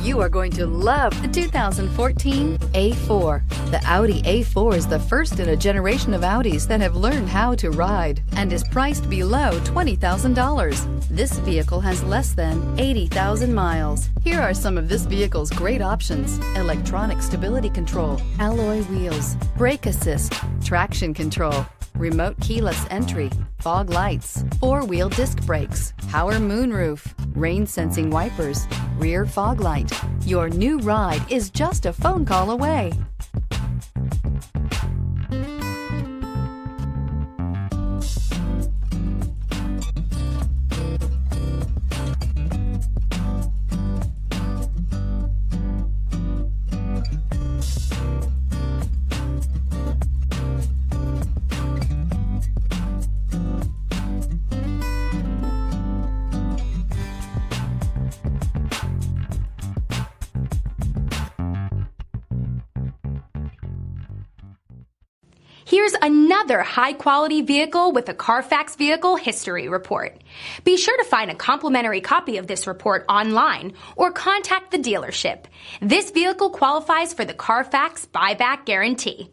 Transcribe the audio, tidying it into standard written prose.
You are going to love the 2014 A4. The Audi A4 is the first in a generation of Audis that have learned how to ride and is priced below $20,000. This vehicle has less than 80,000 miles. Here are some of this vehicle's great options: electronic stability control, alloy wheels, brake assist, traction control, remote keyless entry, fog lights, four-wheel disc brakes, power moonroof, rain sensing wipers, rear fog light. Your new ride is just a phone call away. Here's another high-quality vehicle with a CARFAX Vehicle History Report. Be sure to find a complimentary copy of this report online or contact the dealership. This vehicle qualifies for the CARFAX Buyback Guarantee.